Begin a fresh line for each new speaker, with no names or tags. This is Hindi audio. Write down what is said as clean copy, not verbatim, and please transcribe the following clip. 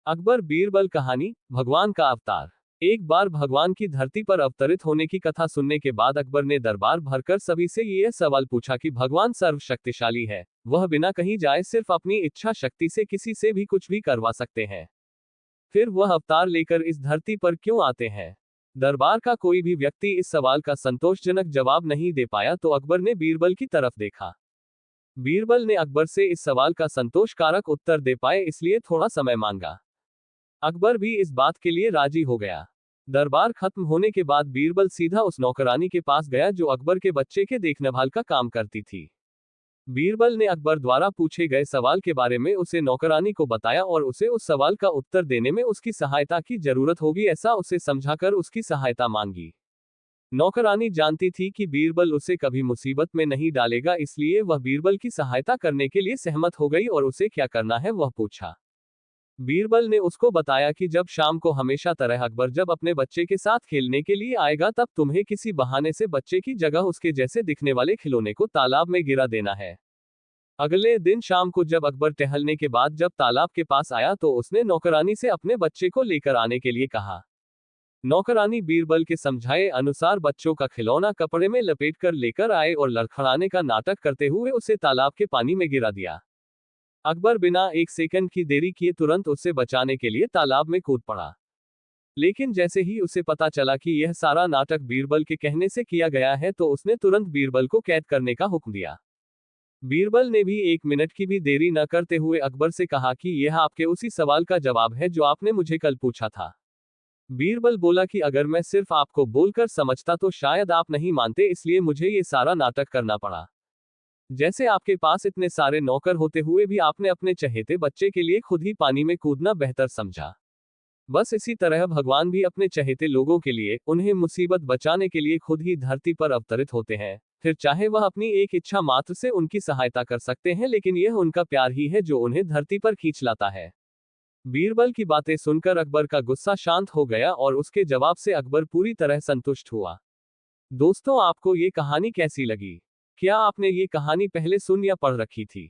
अकबर बीरबल कहानी, भगवान का अवतार। एक बार भगवान की धरती पर अवतरित होने की कथा सुनने के बाद अकबर ने दरबार भरकर सभी से यह सवाल पूछा कि भगवान सर्वशक्तिशाली है, वह बिना कहीं जाए सिर्फ अपनी इच्छा शक्ति से किसी से भी कुछ भी करवा सकते हैं। फिर वह अवतार लेकर इस धरती पर क्यों आते हैं? दरबार का कोई भी व्यक्ति इस सवाल का संतोषजनक जवाब नहीं दे पाया तो अकबर ने बीरबल की तरफ देखा। बीरबल ने अकबर से इस सवाल का संतोषकारक उत्तर दे पाए इसलिए थोड़ा समय मांगा। अकबर भी इस बात के लिए राजी हो गया। दरबार खत्म होने के बाद बीरबल सीधा उस नौकरानी के पास गया जो अकबर के बच्चे के देखभाल का काम करती थी। बीरबल ने अकबर द्वारा पूछे गए सवाल के बारे में उसे नौकरानी को बताया और उसे उस सवाल का उत्तर देने में उसकी सहायता की जरूरत होगी ऐसा उसे समझाकर उसकी सहायता मांगी। नौकरानी जानती थी कि बीरबल उसे कभी मुसीबत में नहीं डालेगा इसलिए वह बीरबल की सहायता करने के लिए सहमत हो गई और उसे क्या करना है वह पूछा। बीरबल ने उसको बताया कि जब शाम को हमेशा तरह अकबर जब अपने बच्चे के साथ खेलने के लिए आएगा तब तुम्हें किसी बहाने से बच्चे की जगह उसके जैसे दिखने वाले खिलौने को तालाब में गिरा देना है। अगले दिन शाम को जब अकबर टहलने के बाद जब तालाब के पास आया तो उसने नौकरानी से अपने बच्चे को लेकर आने के लिए कहा। नौकरानी बीरबल के समझाए अनुसार बच्चों का खिलौना कपड़े में लपेटकर लेकर आए और लड़खड़ाने का नाटक करते हुए उसे तालाब के पानी में गिरा दिया। अकबर बिना एक सेकंड की देरी किए तुरंत उसे बचाने के लिए तालाब में कूद पड़ा। लेकिन जैसे ही उसे पता चला कि यह सारा नाटक बीरबल के कहने से किया गया है तो उसने तुरंत बीरबल को कैद करने का हुक्म दिया। बीरबल ने भी एक मिनट की भी देरी न करते हुए अकबर से कहा कि यह आपके उसी सवाल का जवाब है जो आपने मुझे कल पूछा था। बीरबल बोला कि अगर मैं सिर्फ आपको बोलकर समझता तो शायद आप नहीं मानते इसलिए मुझे ये सारा नाटक करना पड़ा। जैसे आपके पास इतने सारे नौकर होते हुए भी आपने अपने चहेते बच्चे के लिए खुद ही पानी में कूदना बेहतर समझा। बस इसी तरह भगवान भी अपने चहेते लोगों के लिए उन्हें मुसीबत बचाने के लिए खुद ही धरती पर अवतरित होते हैं, फिर चाहे वह अपनी एक इच्छा मात्र से उनकी सहायता कर सकते हैं लेकिन यह उनका प्यार ही है जो उन्हें धरती पर खींच लाता है। बीरबल की बातें सुनकर अकबर का गुस्सा शांत हो गया और उसके जवाब से अकबर पूरी तरह संतुष्ट हुआ। दोस्तों, आपको ये कहानी कैसी लगी? क्या आपने ये कहानी पहले सुन या पढ़ रखी थी?